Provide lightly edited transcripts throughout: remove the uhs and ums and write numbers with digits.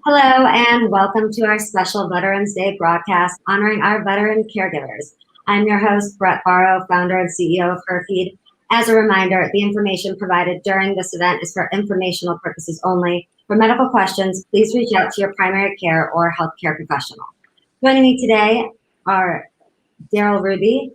Hello and welcome to our special Veterans Day broadcast honoring our veteran caregivers. I'm your host, Brett Barrow, founder and CEO of HerFeed. As a reminder, the information provided during this event is for informational purposes only. For medical questions, please reach out to your primary care or healthcare professional. Joining me today are Darryl Ruby,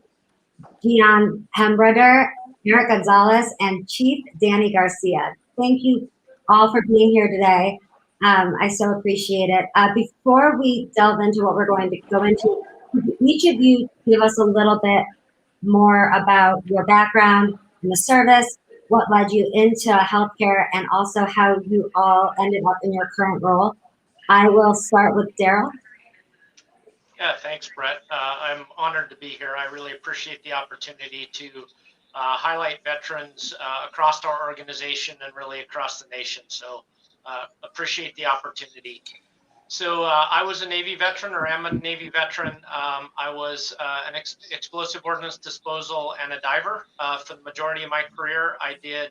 Gian Hembreder, Eric Gonzalez, and Chief Danny Garcia. Thank you all for being here today. I so appreciate it. Before we delve into what we're going to go into, could each of you give us a little bit more about your background in the service, what led you into healthcare, and also how you all ended up in your current role. I will start with Darryl. Yeah, thanks, Brett. I'm honored to be here. I really appreciate the opportunity to highlight veterans across our organization and really across the nation. So appreciate the opportunity. So I was a Navy veteran, or am a Navy veteran. I was an explosive ordnance disposal and a diver for the majority of my career. I did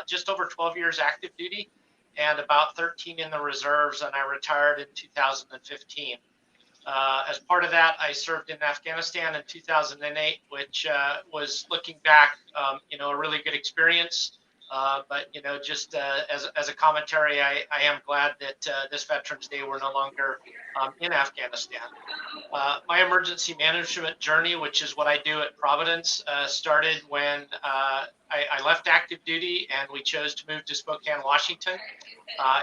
just over 12 years active duty and about 13 in the reserves, and I retired in 2015. As part of that, I served in Afghanistan in 2008, which was, looking back, a really good experience. But just as a commentary, I am glad that this Veterans Day we're no longer in Afghanistan. My emergency management journey, which is what I do at Providence, started when I left active duty and we chose to move to Spokane, Washington.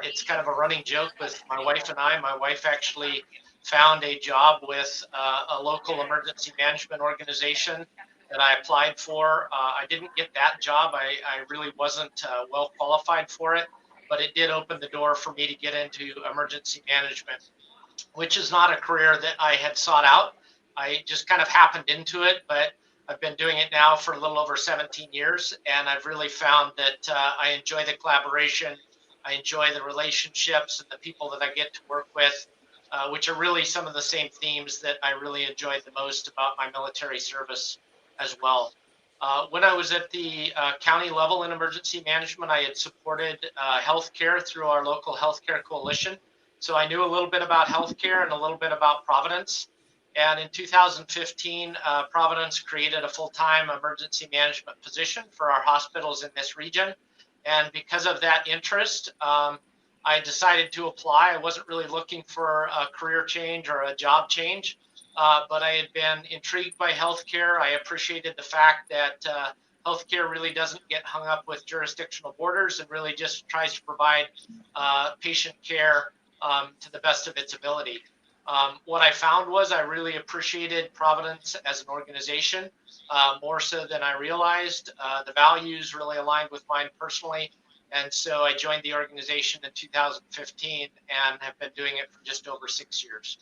It's kind of a running joke with my wife and I. My wife actually found a job with a local emergency management organization that I applied for. I didn't get that job. I really wasn't well qualified for it, but it did open the door for me to get into emergency management, which is not a career that I had sought out. I just kind of happened into it, but I've been doing it now for a little over 17 years, and I've really found that I enjoy the collaboration. I enjoy the relationships and the people that I get to work with, which are really some of the same themes that I really enjoyed the most about my military service as well. When I was at the county level in emergency management, I had supported healthcare through our local healthcare coalition. So I knew a little bit about healthcare and a little bit about Providence. And in 2015, Providence created a full-time emergency management position for our hospitals in this region. And because of that interest, I decided to apply. I wasn't really looking for a career change or a job change, but I had been intrigued by healthcare. I appreciated the fact that healthcare really doesn't get hung up with jurisdictional borders and really just tries to provide patient care to the best of its ability. What I found was I really appreciated Providence as an organization, more so than I realized. The values really aligned with mine personally. And so I joined the organization in 2015 and have been doing it for just over 6 years.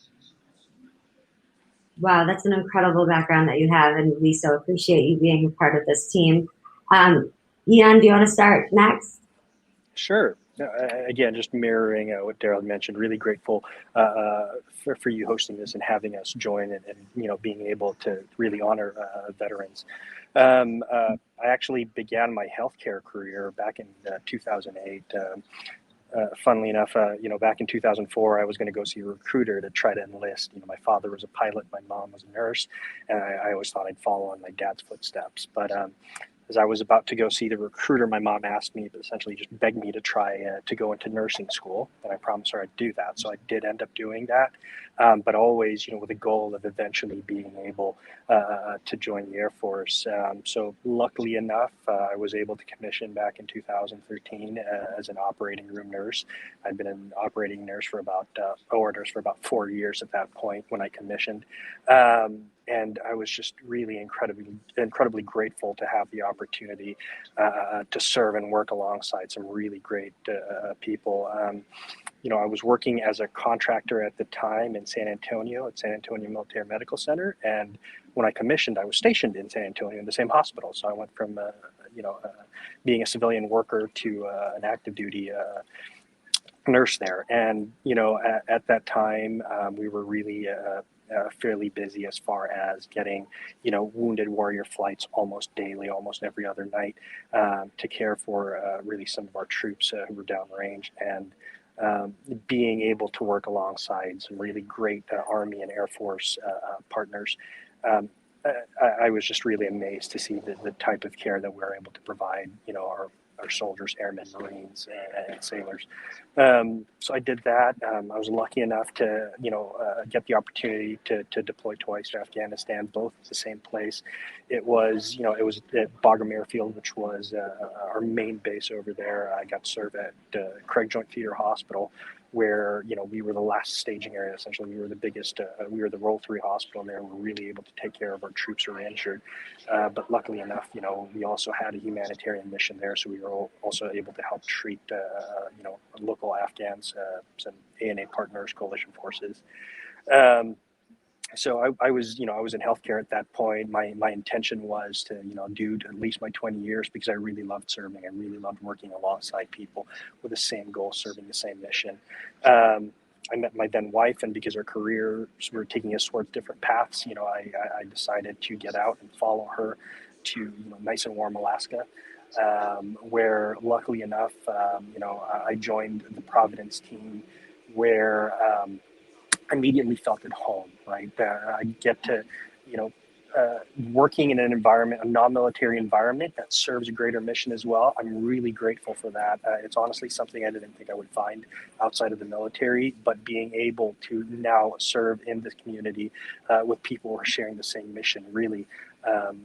Wow, that's an incredible background that you have, and we so appreciate you being a part of this team. Ian, do you want to start next? Sure. Again, just mirroring what Darryl mentioned, really grateful for you hosting this and having us join and being able to really honor veterans. I actually began my healthcare career back in 2008. Funnily enough, back in 2004, I was going to go see a recruiter to try to enlist. My father was a pilot, my mom was a nurse, and I always thought I'd follow in my dad's footsteps. But as I was about to go see the recruiter, my mom asked me, essentially just begged me to try to go into nursing school, and I promised her I'd do that. So I did end up doing that, but always, with the goal of eventually being able to join the Air Force. So luckily enough, I was able to commission back in 2013 as an operating room nurse. I'd been an operating nurse for about 4 years at that point when I commissioned. And I was just really incredibly grateful to have the opportunity to serve and work alongside some really great people. I was working as a contractor at the time in San Antonio at San Antonio Military Medical Center, and when I commissioned, I was stationed in San Antonio in the same hospital. So I went from being a civilian worker to an active duty nurse there. And at that time, we were really fairly busy as far as getting, wounded warrior flights almost daily, almost every other night, to care for really some of our troops who were downrange. And being able to work alongside some really great Army and Air Force partners. Um, I was just really amazed to see the type of care that we're able to provide, our soldiers, airmen, Marines, and sailors. So I did that. I was lucky enough to, get the opportunity to deploy twice to Afghanistan, both at the same place. It was at Bagram Airfield, which was our main base over there. I got to serve at Craig Joint Theater Hospital, where we were the last staging area. Essentially, we were the biggest. We were the Roll 3 hospital there. We were really able to take care of our troops who were injured. But luckily enough, we also had a humanitarian mission there, so we were also able to help treat local Afghans, some ANA partners, coalition forces. So I was in healthcare at that point. My intention was to, do at least my 20 years, because I really loved serving. I really loved working alongside people with the same goal, serving the same mission. I met my then wife, and because our careers were taking us towards different paths, I decided to get out and follow her to, nice and warm Alaska, where luckily enough, I joined the Providence team, where I immediately felt at home, right? I get to, working in an environment, a non-military environment that serves a greater mission as well. I'm really grateful for that. It's honestly something I didn't think I would find outside of the military, but being able to now serve in this community with people who are sharing the same mission, really,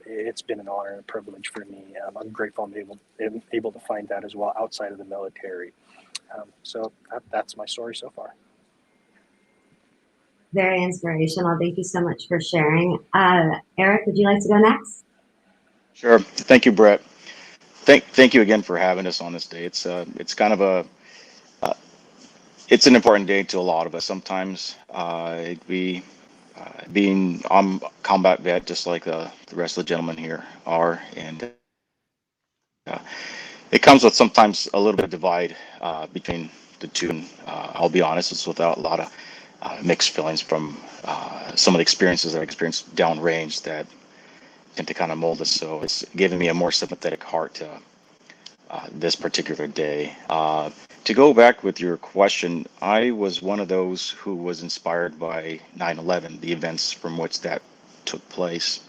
it's been an honor and a privilege for me. I'm grateful I'm able to find that as well outside of the military. So that's my story so far. Very inspirational. Thank you so much for sharing. Eric, would you like to go next? Sure. Thank you, Brett. Thank you again for having us on this day. It's kind of it's an important day to a lot of us. Sometimes being I'm a combat vet, just like the rest of the gentlemen here are, and it comes with sometimes a little bit of divide between the two. And I'll be honest, it's without a lot of mixed feelings from some of the experiences that I experienced downrange that tend to kind of mold us. So it's given me a more sympathetic heart to this particular day. To go back with your question, I was one of those who was inspired by 9/11, the events from which that took place.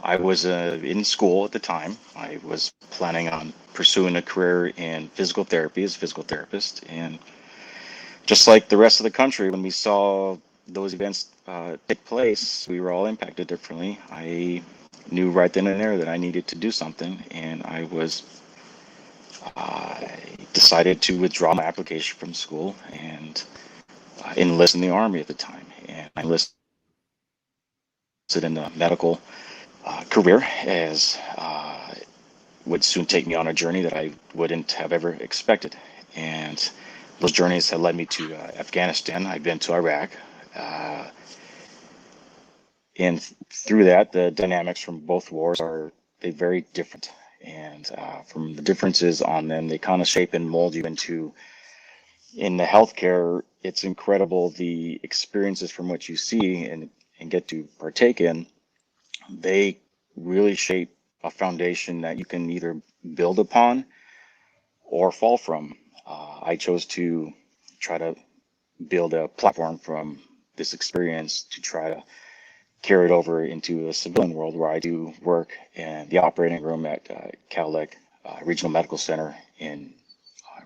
I was in school at the time. I was planning on pursuing a career in physical therapy as a physical therapist. And just like the rest of the country, when we saw those events take place, we were all impacted differently. I knew right then and there that I needed to do something, and I decided to withdraw my application from school and enlist in the Army at the time. And I enlisted in the medical career, as would soon take me on a journey that I wouldn't have ever expected. And those journeys have led me to Afghanistan. I've been to Iraq. And through that, the dynamics from both wars they're very different. And from the differences on them, they kind of shape and mold you into, in the healthcare, it's incredible the experiences from which you see and get to partake in. They really shape a foundation that you can either build upon or fall from. I chose to try to build a platform from this experience to try to carry it over into a civilian world, where I do work in the operating room at CalLec Regional Medical Center in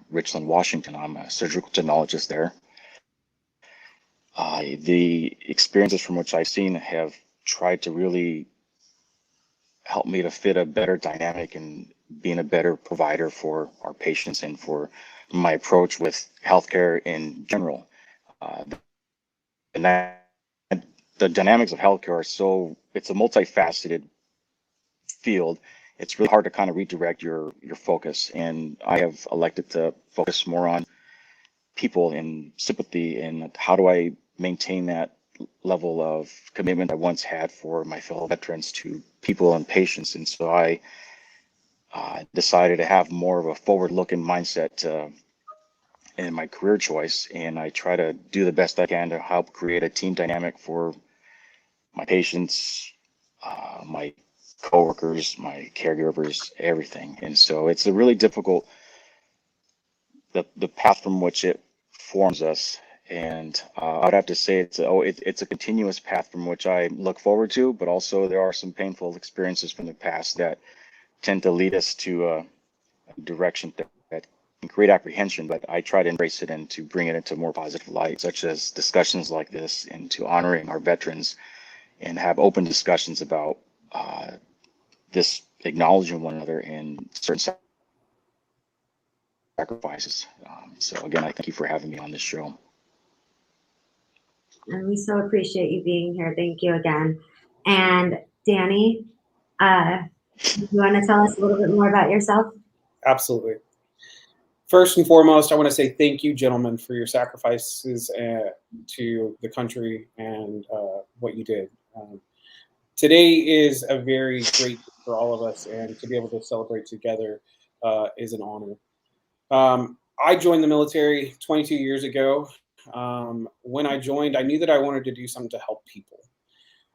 Richland, Washington. I'm a surgical technologist there. The experiences from which I've seen have tried to really help me to fit a better dynamic and being a better provider for our patients and for my approach with healthcare in general. The dynamics of healthcare are it's a multifaceted field. It's really hard to kind of redirect your focus. And I have elected to focus more on people and sympathy, and how do I maintain that level of commitment I once had for my fellow veterans to people and patients. And so I decided to have more of a forward-looking mindset in my career choice, and I try to do the best I can to help create a team dynamic for my patients, my coworkers, my caregivers, everything. And so it's a really difficult the path from which it forms us. And I would have to say it's a continuous path from which I look forward to, but also there are some painful experiences from the past that tend to lead us to a direction that can create apprehension, but I try to embrace it and to bring it into more positive light, such as discussions like this, and to honoring our veterans and have open discussions about this, acknowledging one another and certain sacrifices. So again, I thank you for having me on this show. And we so appreciate you being here. Thank you again. And Danny, you want to tell us a little bit more about yourself? Absolutely. First and foremost, I want to say thank you, gentlemen, for your sacrifices to the country and what you did. Today is a very great day for all of us, and to be able to celebrate together is an honor. I joined the military 22 years ago. When I joined, I knew that I wanted to do something to help people.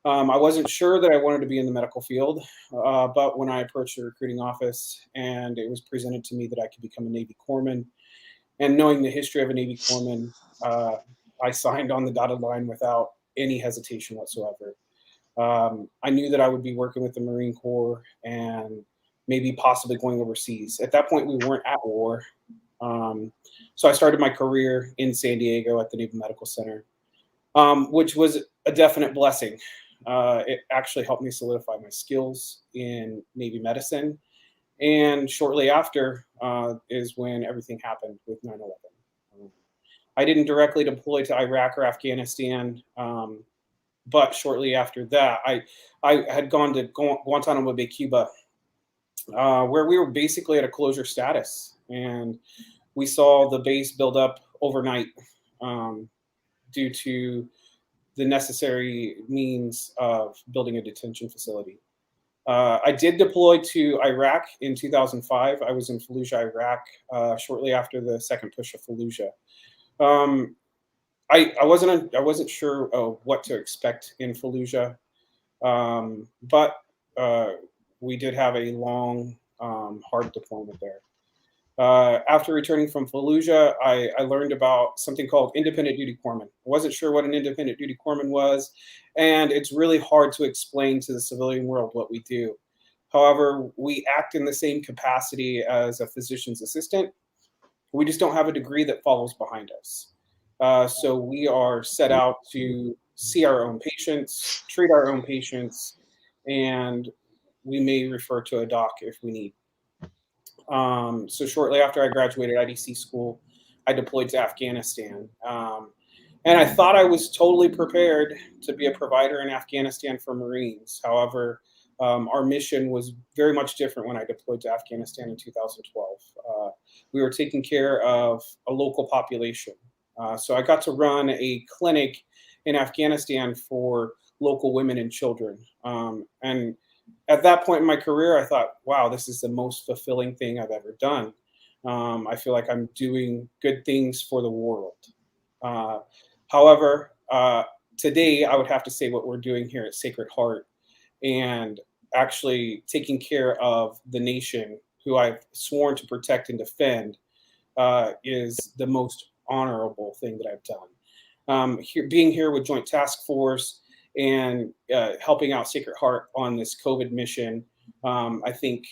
I wasn't sure that I wanted to be in the medical field, but when I approached the recruiting office and it was presented to me that I could become a Navy corpsman, and knowing the history of a Navy corpsman, I signed on the dotted line without any hesitation whatsoever. I knew that I would be working with the Marine Corps and maybe possibly going overseas. At that point, we weren't at war. So I started my career in San Diego at the Naval Medical Center, which was a definite blessing. It actually helped me solidify my skills in Navy medicine. And shortly after is when everything happened with 9/11. I didn't directly deploy to Iraq or Afghanistan, but shortly after that, I had gone to Guantanamo Bay, Cuba, where we were basically at a closure status. And we saw the base build up overnight due to the necessary means of building a detention facility. I did deploy to Iraq in 2005. I was in Fallujah, Iraq, shortly after the second push of Fallujah. I wasn't sure what to expect in Fallujah, but we did have a long, hard deployment there. After returning from Fallujah, I learned about something called independent duty corpsman. I wasn't sure what an independent duty corpsman was, and it's really hard to explain to the civilian world what we do. However, we act in the same capacity as a physician's assistant. We just don't have a degree that follows behind us. So we are set out to see our own patients, treat our own patients, and we may refer to a doc if we need. So shortly after I graduated IDC school, I deployed to Afghanistan. And I thought I was totally prepared to be a provider in Afghanistan for Marines. However, our mission was very much different when I deployed to Afghanistan in 2012. We were taking care of a local population. So I got to run a clinic in Afghanistan for local women and children. And at that point in my career, I thought, wow, this is the most fulfilling thing I've ever done. I feel like I'm doing good things for the world. However, today I would have to say what we're doing here at Sacred Heart and actually taking care of the nation who I've sworn to protect and defend is the most honorable thing that I've done. Being here with Joint Task Force and helping out Sacred Heart on this COVID mission, I think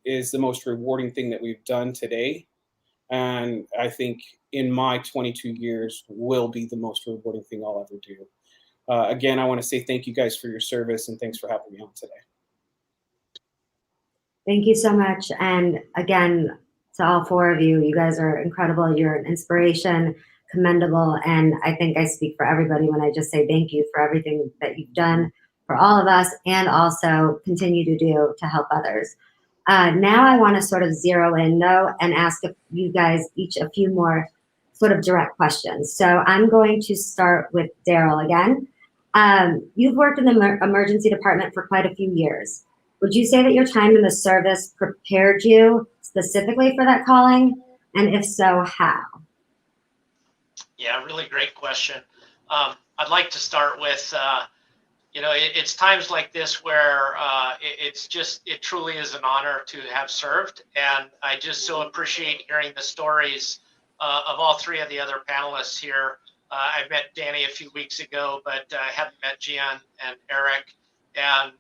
is the most rewarding thing that we've done today. And I think in my 22 years will be the most rewarding thing I'll ever do. Again, I want to say thank you guys for your service and thanks for having me on today. Thank you so much. And again, to all four of you, you guys are incredible. You're an inspiration, commendable. And I think I speak for everybody when I just say thank you for everything that you've done for all of us and also continue to do to help others. Now I want to sort of zero in though and ask you guys each a few more sort of direct questions. So I'm going to start with Darryl again. You've worked in the emergency department for quite a few years. Would you say that your time in the service prepared you specifically for that calling? And if so, how? Yeah, really great question. I'd like to start with, it's times like this where it truly is an honor to have served. And I just so appreciate hearing the stories of all three of the other panelists here. I met Danny a few weeks ago, but I hadn't met Gian and Eric. And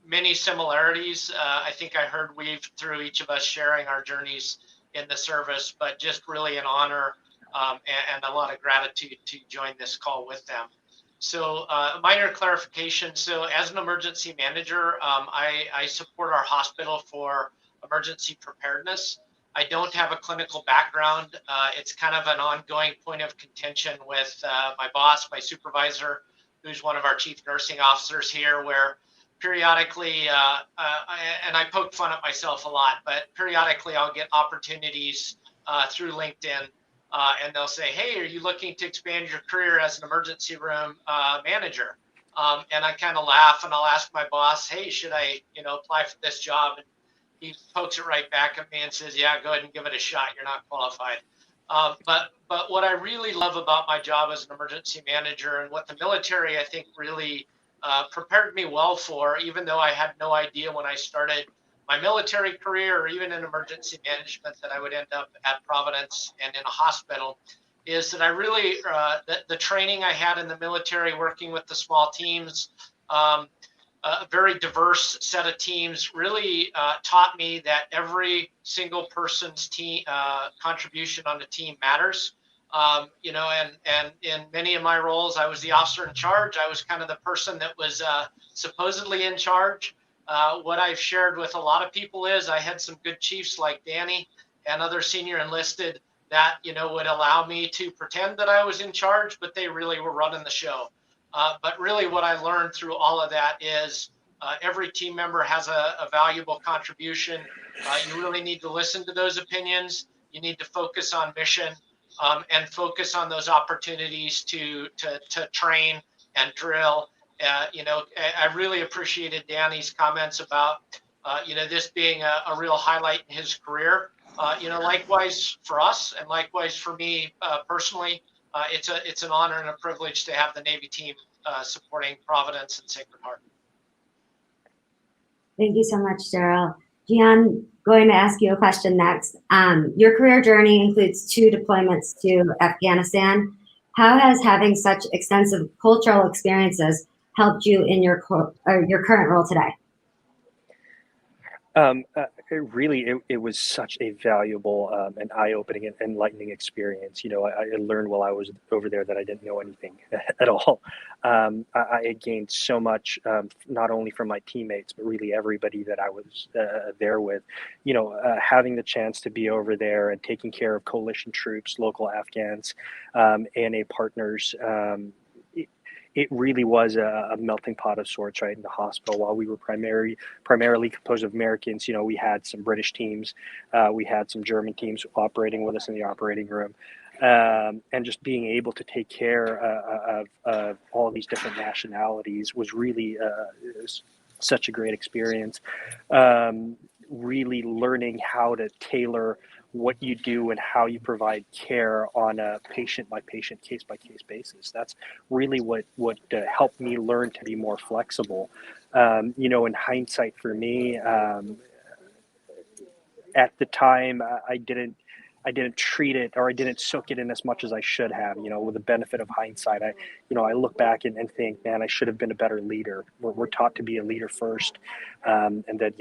many similarities. I think I heard weave through each of us sharing our journeys in the service, but just really an honor and a lot of gratitude to join this call with them. So minor clarification. So as an emergency manager, I support our hospital for emergency preparedness. I don't have a clinical background. It's kind of an ongoing point of contention with my boss, my supervisor, who's one of our chief nursing officers here, where periodically, and I poke fun at myself a lot, but periodically I'll get opportunities through LinkedIn and they'll say, hey, are you looking to expand your career as an emergency room manager? And I kind of laugh and I'll ask my boss, hey, should I, apply for this job? And he pokes it right back at me and says, yeah, go ahead and give it a shot. You're not qualified. But what I really love about my job as an emergency manager and what the military, I think, really prepared me well for, even though I had no idea when I started my military career or even in emergency management that I would end up at Providence and in a hospital, is that I really, the training I had in the military working with the small teams, a very diverse set of teams, really taught me that every single person's team contribution on the team matters. And in many of my roles, I was the officer in charge. I was kind of the person that was supposedly in charge. What I've shared with a lot of people is I had some good chiefs like Danny and other senior enlisted that, would allow me to pretend that I was in charge, but they really were running the show. But really what I learned through all of that is every team member has a valuable contribution. You really need to listen to those opinions. You need to focus on mission and focus on those opportunities to train and drill. I really appreciated Danny's comments about, this being a real highlight in his career. Likewise for us and likewise for me personally, it's an honor and a privilege to have the Navy team supporting Providence and Sacred Heart. Thank you so much, Darryl. Gian, going to ask you a question next. Your career journey includes 2 deployments to Afghanistan. How has having such extensive cultural experiences helped you in your current role today? It was such a valuable and eye-opening and enlightening experience. I learned while I was over there that I didn't know anything at all. I gained so much, not only from my teammates, but really everybody that I was there with. Having the chance to be over there and taking care of coalition troops, local Afghans, ANA partners, it really was a melting pot of sorts, right, in the hospital. While we were primarily composed of Americans, we had some British teams, we had some German teams operating with us in the operating room, and just being able to take care of all of these different nationalities was really such a great experience. Really learning how to tailor what you do and how you provide care on a patient by patient, case by case basis. That's really what helped me learn to be more flexible. In hindsight for me, at the time, I didn't treat it, or I didn't soak it in as much as I should have. With the benefit of hindsight, I look back and think, man, I should have been a better leader. We're taught to be a leader first, and then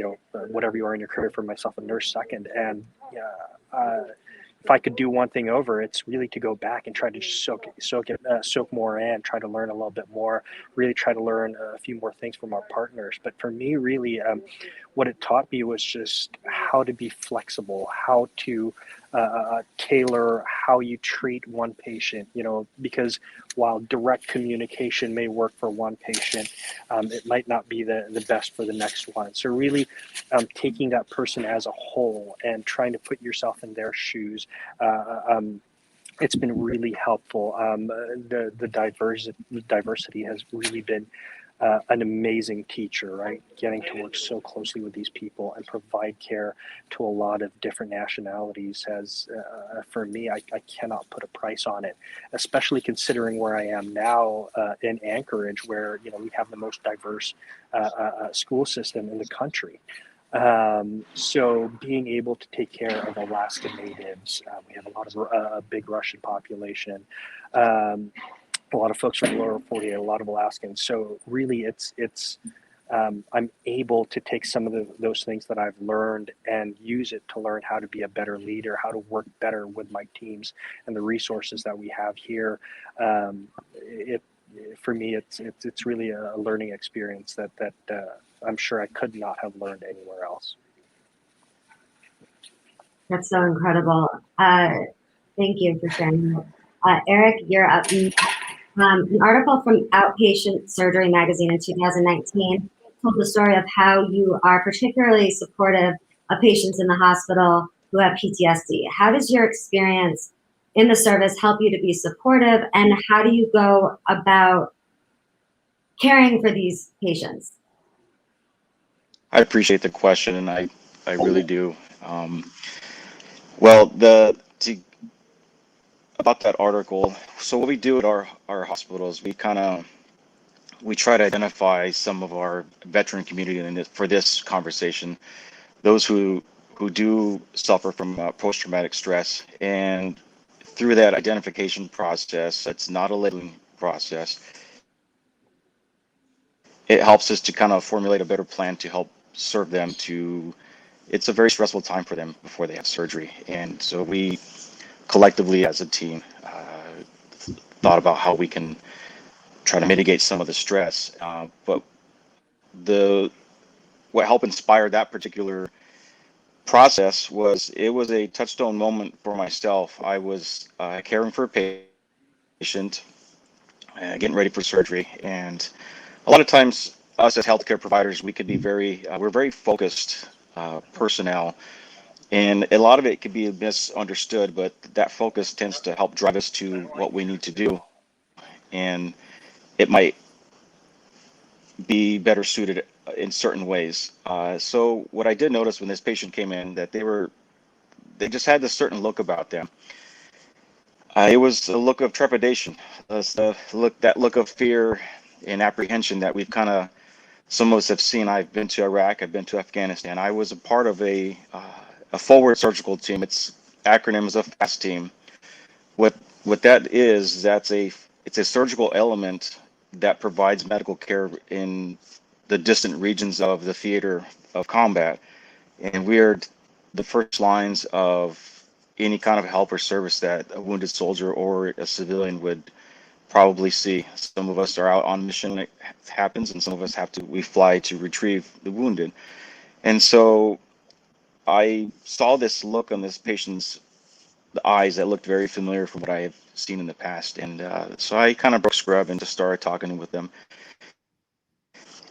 whatever you are in your career, for myself, a nurse second. And if I could do one thing over, it's really to go back and try to just soak more in, try to learn a little bit more, really try to learn a few more things from our partners. But for me, really, what it taught me was just how to be flexible, how to tailor how you treat one patient, because while direct communication may work for one patient, it might not be the best for the next one. So really taking that person as a whole and trying to put yourself in their shoes, it's been really helpful. The diversity has really been an amazing teacher, right? Getting to work so closely with these people and provide care to a lot of different nationalities has, for me, I cannot put a price on it, especially considering where I am now in Anchorage, where we have the most diverse school system in the country. So being able to take care of Alaska Natives, we have a lot of a big Russian population, a lot of folks from the lower 48, a lot of Alaskans. So really, it's I'm able to take some of those things that I've learned and use it to learn how to be a better leader, how to work better with my teams and the resources that we have here. It For me, it's really a learning experience that I'm sure I could not have learned anywhere else. That's so incredible. Thank you for sharing that. Eric, you're up. An article from Outpatient Surgery magazine in 2019 told the story of how you are particularly supportive of patients in the hospital who have PTSD. How does your experience in the service help you to be supportive, and how do you go about caring for these patients? I appreciate the question, and I really do. Well, about that article. So what we do at our hospitals, we try to identify some of our veteran community for this conversation, those who do suffer from post-traumatic stress, and through that identification process, it's not a labeling process. It helps us to kind of formulate a better plan to help serve them to. It's a very stressful time for them before they have surgery, and so we collectively as a team thought about how we can try to mitigate some of the stress. But what helped inspire that particular process was it was a touchstone moment for myself. I was caring for a patient, getting ready for surgery, and a lot of times us as healthcare providers, we could be we're very focused personnel, and a lot of it could be misunderstood, but that focus tends to help drive us to what we need to do, and it might be better suited in certain ways. So what I did notice when this patient came in, that they just had this certain look about them. It was a look of trepidation, that look of fear and apprehension that some of us have seen. I've been to Iraq, I've been to Afghanistan. I was a part of a forward surgical team. Its acronym is a FAST team. What that is, it's a surgical element that provides medical care in the distant regions of the theater of combat, and we are the first lines of any kind of help or service that a wounded soldier or a civilian would probably see. Some of us are out on mission when it happens, and some of us we fly to retrieve the wounded. And so I saw this look on this patient's eyes that looked very familiar from what I have seen in the past. And so I kind of broke scrub and just started talking with them.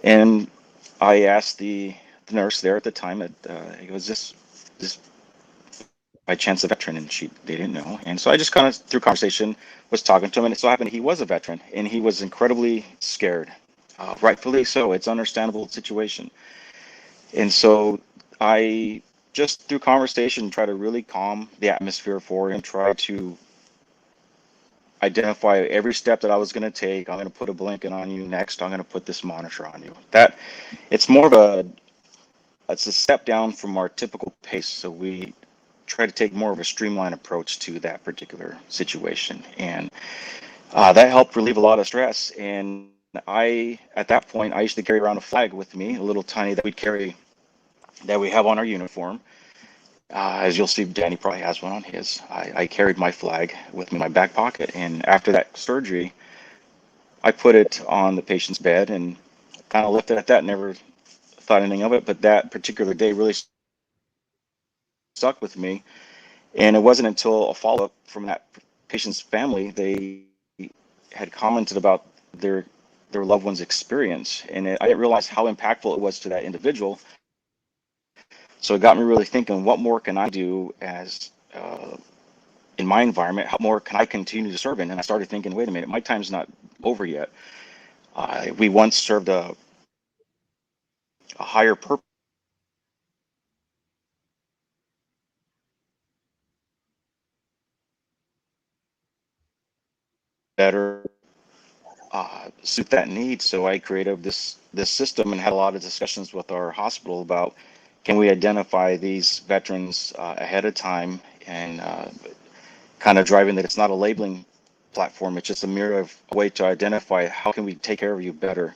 And I asked the nurse there at the time that he was this by chance a veteran, and they didn't know. And so I just kind of through conversation was talking to him, and it so happened he was a veteran, and he was incredibly scared, rightfully so. It's an understandable situation. And so I just through conversation try to really calm the atmosphere for him, try to identify every step that I was going to take. I'm going to put a blanket on you. Next, I'm going to put this monitor on you. It's a step down from our typical pace. So we try to take more of a streamlined approach to that particular situation. And that helped relieve a lot of stress. And at that point, I used to carry around a flag with me, a little tiny that we have on our uniform. As you'll see, Danny probably has one on his. I carried my flag with me in my back pocket, and after that surgery, I put it on the patient's bed and kind of left it at that. Never thought anything of it, but that particular day really stuck with me. And it wasn't until a follow-up from that patient's family, they had commented about their loved one's experience, and I didn't realize how impactful it was to that individual. So it got me really thinking, what more can I do in my environment? How more can I continue to serve in? And I started thinking, wait a minute, my time's not over yet. We once served a higher purpose, better suit that need. So I created this system and had a lot of discussions with our hospital about can we identify these veterans ahead of time and kind of driving that it's not a labeling platform, it's just a mirror of a way to identify how can we take care of you better.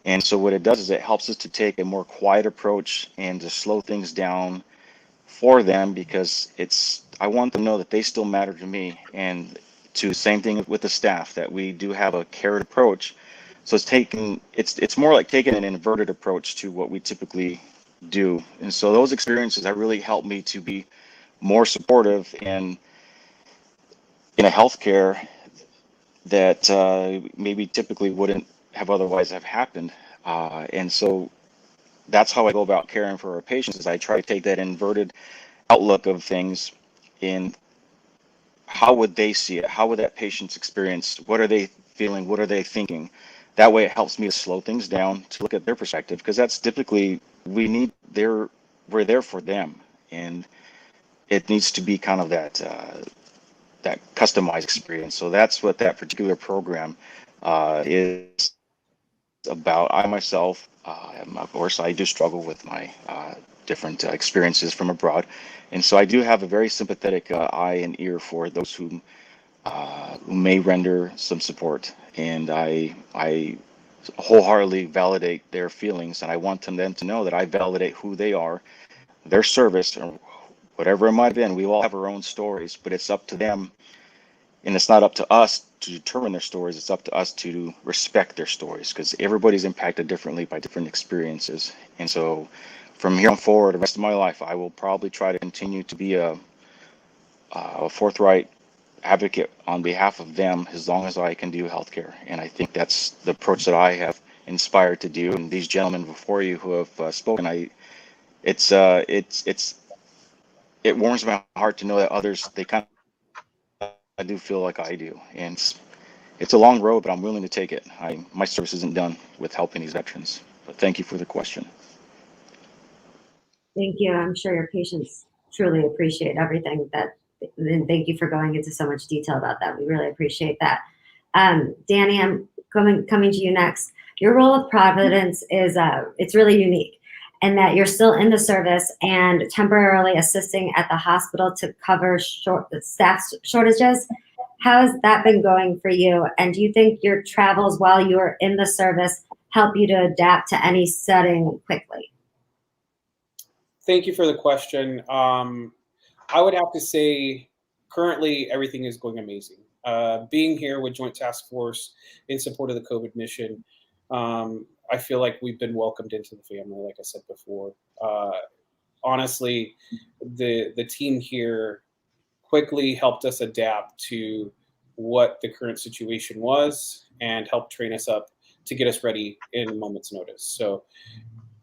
And so what it does is it helps us to take a more quiet approach and to slow things down for them, because I want them to know that they still matter to me, and to same thing with the staff, that we do have a cared approach. So it's more like taking an inverted approach to what we typically do. And so those experiences have really helped me to be more supportive in a healthcare that maybe typically wouldn't have otherwise have happened. And so that's how I go about caring for our patients, is I try to take that inverted outlook of things in how would they see it? How would that patient's experience? What are they feeling? What are they thinking? That way it helps me to slow things down, to look at their perspective, because that's typically, we're there for them. And it needs to be kind of that customized experience. So that's what that particular program is about. I myself, of course, I do struggle with my different experiences from abroad, and so I do have a very sympathetic eye and ear for those who may render some support, and I wholeheartedly validate their feelings, and I want them to know that I validate who they are, their service, or whatever it might have been. We all have our own stories, but it's up to them. And it's not up to us to determine their stories. It's up to us to respect their stories, because everybody's impacted differently by different experiences. And so from here on forward, the rest of my life, I will probably try to continue to be a forthright advocate on behalf of them as long as I can do healthcare. And I think that's the approach that I have inspired to do. And these gentlemen before you who have spoken, it warms my heart to know that others, they kind of, I do feel like I do. And it's a long road, but I'm willing to take it. My service isn't done with helping these veterans. But thank you for the question. Thank you. I'm sure your patients truly appreciate everything and thank you for going into so much detail about that. We really appreciate that. Danny, I'm coming to you next. Your role with Providence is it's really unique in that you're still in the service and temporarily assisting at the hospital to cover staff shortages. How has that been going for you? And do you think your travels while you are in the service help you to adapt to any setting quickly? Thank you for the question. I would have to say currently everything is going amazing. Being here with Joint Task Force in support of the COVID mission, I feel like we've been welcomed into the family, like I said before. Honestly, the team here quickly helped us adapt to what the current situation was and helped train us up to get us ready in a moment's notice. So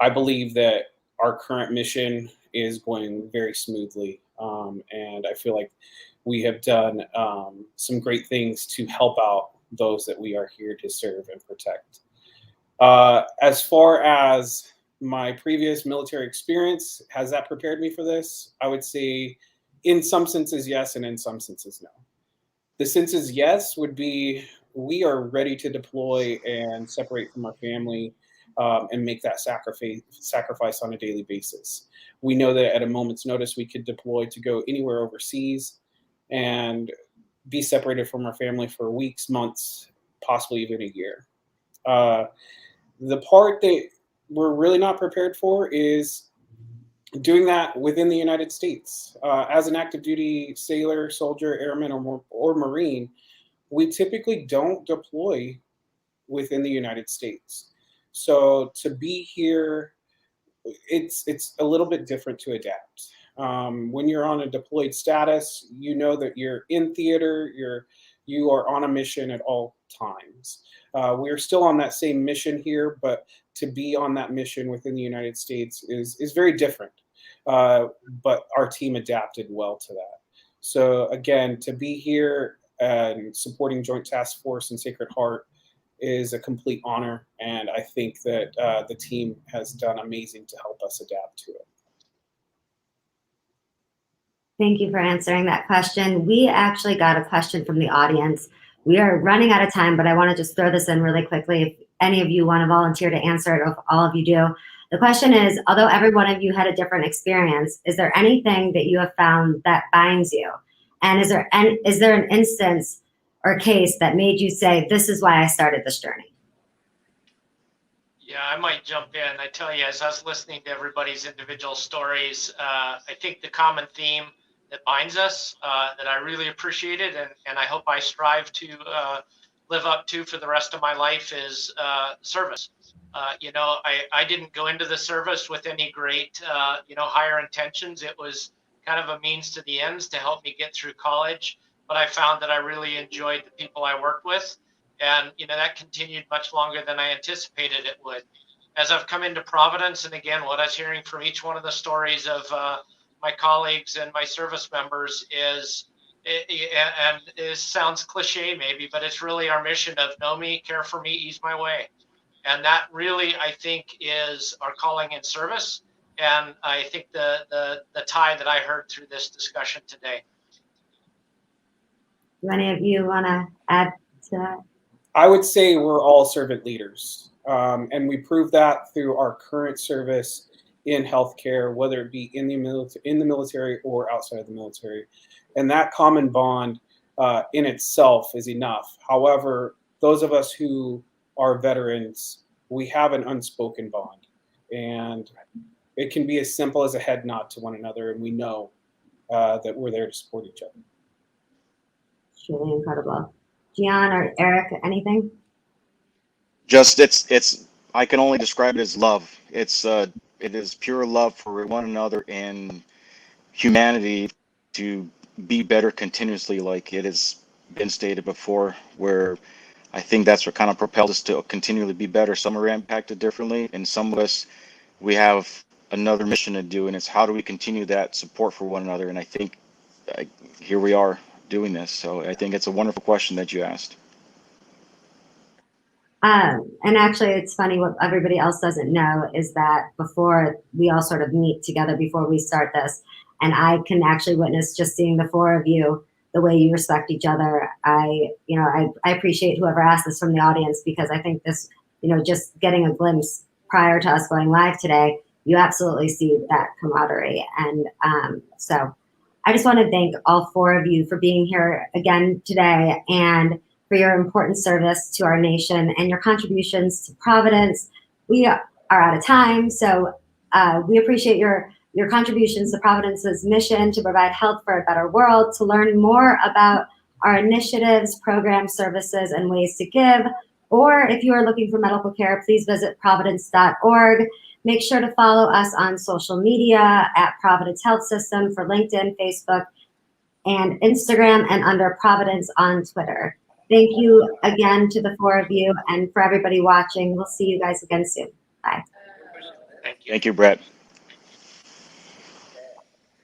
I believe that our current mission is going very smoothly. And I feel like we have done some great things to help out those that we are here to serve and protect. As far as my previous military experience, has that prepared me for this? I would say in some senses, yes, and in some senses, no. The senses, yes, would be we are ready to deploy and separate from our family and make that sacrifice on a daily basis. We know that at a moment's notice, we could deploy to go anywhere overseas and be separated from our family for weeks, months, possibly even a year. The part that we're really not prepared for is doing that within the United States. As an active duty sailor, soldier, airman, or Marine, we typically don't deploy within the United States. So to be here, it's a little bit different to adapt. When you're on a deployed status, you know that you're in theater, you are on a mission at all times. We're still on that same mission here, but to be on that mission within the United States is very different. But our team adapted well to that. So again, to be here and supporting Joint Task Force and Sacred Heart is a complete honor, and I think that the team has done amazing to help us adapt to it. Thank you for answering that question. We actually got a question from the audience. We are running out of time, but I want to just throw this in really quickly. If any of you want to volunteer to answer it, or if all of you do, The question is, although every one of you had a different experience, is there anything that you have found that binds you? And is there an instance or case that made you say, this is why I started this journey? Yeah, I might jump in. I tell you, as I was listening to everybody's individual stories, I think the common theme that binds us, that I really appreciated, and I hope I strive to live up to for the rest of my life, is service. I didn't go into the service with any great, higher intentions. It was kind of a means to the ends to help me get through college. But I found that I really enjoyed the people I worked with. And, that continued much longer than I anticipated it would. As I've come into Providence, and again, what I was hearing from each one of the stories of my colleagues and my service members is, and it sounds cliche maybe, but it's really our mission of know me, care for me, ease my way. And that really, I think, is our calling in service. And I think the tie that I heard through this discussion today. Do any of you want to add to that? I would say we're all servant leaders. And we prove that through our current service in healthcare, whether it be in the military or outside of the military. And that common bond in itself is enough. However, those of us who are veterans, we have an unspoken bond. And it can be as simple as a head nod to one another, and we know that we're there to support each other. It's really incredible. Gian or Eric, anything? Just it's I can only describe it as love. It is pure love for one another and humanity to be better continuously, like it has been stated before, where I think that's what kind of propelled us to continually be better. Some are impacted differently, and some of us, we have another mission to do, and it's how do we continue that support for one another. And I think here we are doing this. So I think it's a wonderful question that you asked. And actually, it's funny, what everybody else doesn't know is that before we all sort of meet together before we start this, and I can actually witness just seeing the four of you, the way you respect each other. I appreciate whoever asked this from the audience, because I think this, just getting a glimpse prior to us going live today, you absolutely see that camaraderie. And so I just want to thank all four of you for being here again today, and for your important service to our nation and your contributions to Providence. We are out of time, so we appreciate your contributions to Providence's mission to provide health for a better world. To learn more about our initiatives, programs, services, and ways to give, or if you are looking for medical care, please visit providence.org. Make sure to follow us on social media at Providence Health System for LinkedIn, Facebook, and Instagram, and under Providence on Twitter. Thank you again to the four of you, and for everybody watching. We'll see you guys again soon. Bye. Thank you. Thank you, Brett.